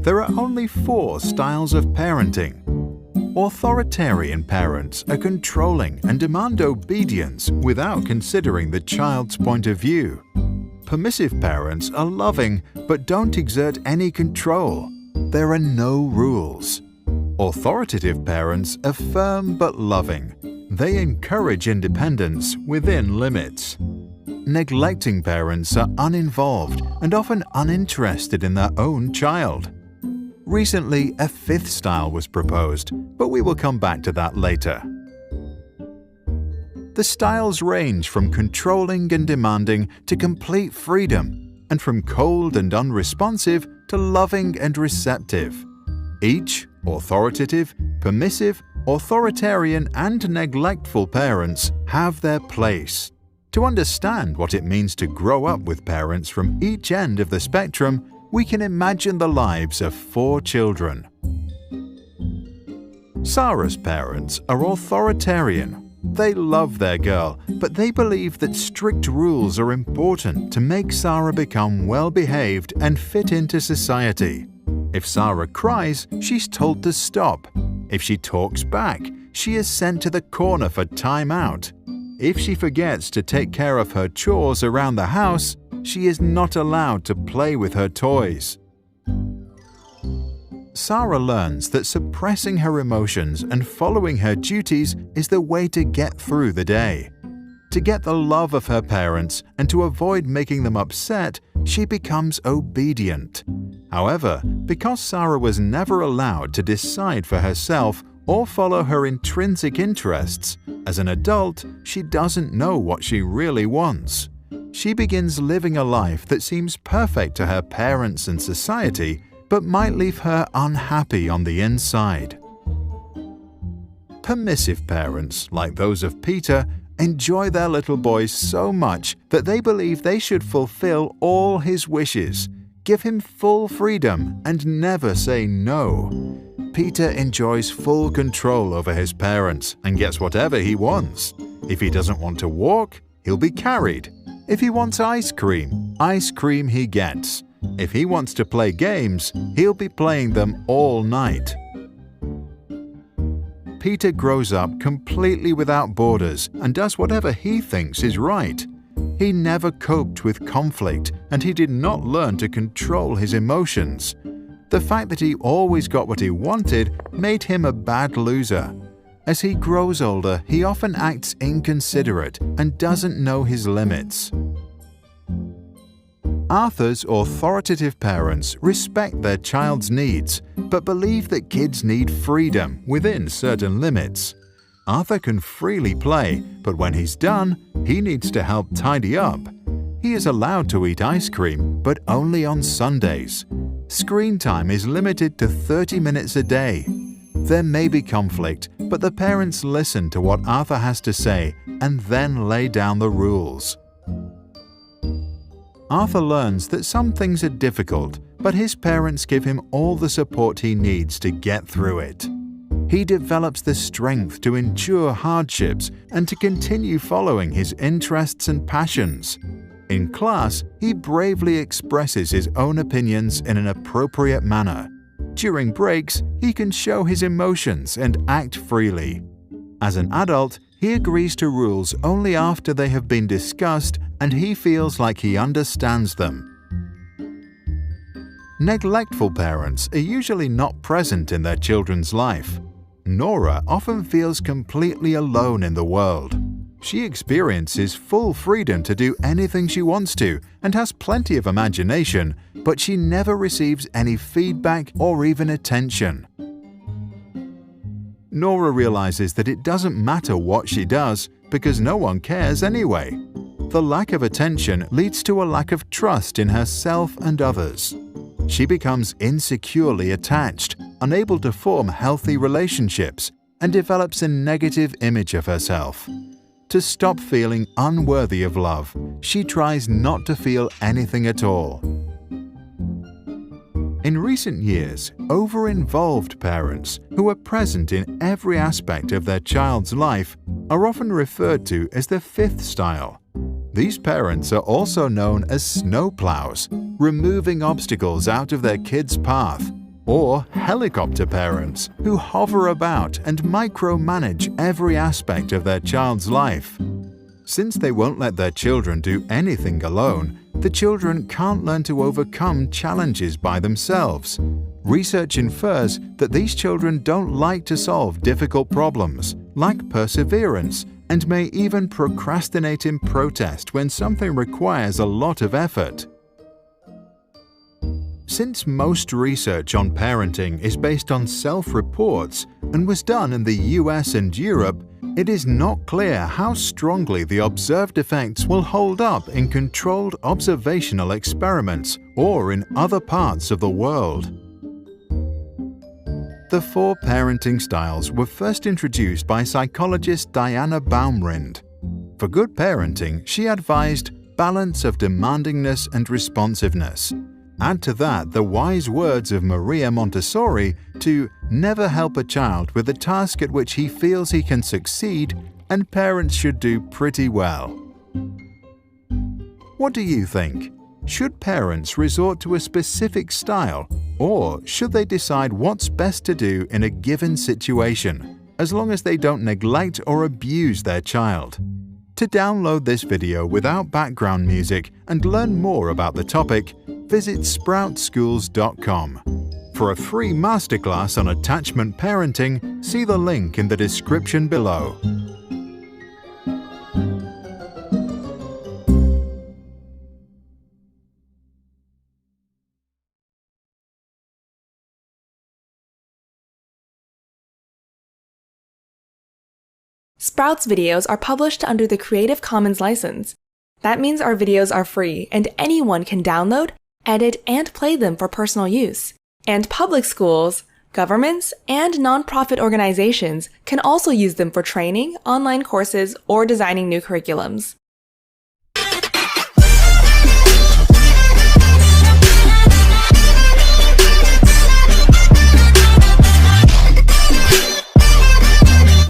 There are only 4 styles of parenting. Authoritarian parents are controlling and demand obedience without considering the child's point of view. Permissive parents are loving but don't exert any control. There are no rules. Authoritative parents are firm but loving. They encourage independence within limits. Neglecting parents are uninvolved and often uninterested in their own child. Recently, a 5th style was proposed, but we will come back to that later. The styles range from controlling and demanding to complete freedom, and from cold and unresponsive to loving and receptive. Each authoritative, permissive, authoritarian, and neglectful parents have their place. To understand what it means to grow up with parents from each end of the spectrum, we can imagine the lives of 4 children. Sarah's parents are authoritarian. They love their girl, but they believe that strict rules are important to make Sarah become well-behaved and fit into society. If Sarah cries, she's told to stop. If she talks back, she is sent to the corner for time out. If she forgets to take care of her chores around the house, she is not allowed to play with her toys. Sarah learns that suppressing her emotions and following her duties is the way to get through the day. To get the love of her parents and to avoid making them upset, she becomes obedient. However, because Sarah was never allowed to decide for herself or follow her intrinsic interests, as an adult, she doesn't know what she really wants. She begins living a life that seems perfect to her parents and society, but might leave her unhappy on the inside. Permissive parents, like those of Peter, enjoy their little boy so much that they believe they should fulfill all his wishes, give him full freedom, and never say no. Peter enjoys full control over his parents and gets whatever he wants. If he doesn't want to walk, he'll be carried. If he wants ice cream he gets. If he wants to play games, he'll be playing them all night. Peter grows up completely without borders and does whatever he thinks is right. He never coped with conflict, and he did not learn to control his emotions. The fact that he always got what he wanted made him a bad loser. As he grows older, he often acts inconsiderate and doesn't know his limits. Arthur's authoritative parents respect their child's needs, but believe that kids need freedom within certain limits. Arthur can freely play, but when he's done, he needs to help tidy up. He is allowed to eat ice cream, but only on Sundays. Screen time is limited to 30 minutes a day. There may be conflict, but the parents listen to what Arthur has to say and then lay down the rules. Arthur learns that some things are difficult, but his parents give him all the support he needs to get through it. He develops the strength to endure hardships and to continue following his interests and passions. In class, he bravely expresses his own opinions in an appropriate manner. During breaks, he can show his emotions and act freely. As an adult, he agrees to rules only after they have been discussed and he feels like he understands them. Neglectful parents are usually not present in their children's life. Nora often feels completely alone in the world. She experiences full freedom to do anything she wants to and has plenty of imagination, but she never receives any feedback or even attention. Nora realizes that it doesn't matter what she does because no one cares anyway. The lack of attention leads to a lack of trust in herself and others. She becomes insecurely attached, unable to form healthy relationships, and develops a negative image of herself. To stop feeling unworthy of love, she tries not to feel anything at all. In recent years, over-involved parents who are present in every aspect of their child's life are often referred to as the 5th style. These parents are also known as snowplows, removing obstacles out of their kids' path. or helicopter parents who hover about and micromanage every aspect of their child's life. Since they won't let their children do anything alone, the children can't learn to overcome challenges by themselves. Research infers that these children don't like to solve difficult problems, lack perseverance, and may even procrastinate in protest when something requires a lot of effort. Since most research on parenting is based on self-reports and was done in the US and Europe, it is not clear how strongly the observed effects will hold up in controlled observational experiments or in other parts of the world. The 4 parenting styles were first introduced by psychologist Diana Baumrind. For good parenting, she advised balance of demandingness and responsiveness. Add to that the wise words of Maria Montessori to never help a child with a task at which he feels he can succeed, and parents should do pretty well. What do you think? Should parents resort to a specific style, or should they decide what's best to do in a given situation, as long as they don't neglect or abuse their child? To download this video without background music and learn more about the topic, visit SproutSchools.com. For a free masterclass on attachment parenting, see the link in the description below. Sprouts videos are published under the Creative Commons license. That means our videos are free and anyone can download, edit, and play them for personal use. And public schools, governments, and nonprofit organizations can also use them for training, online courses, or designing new curriculums.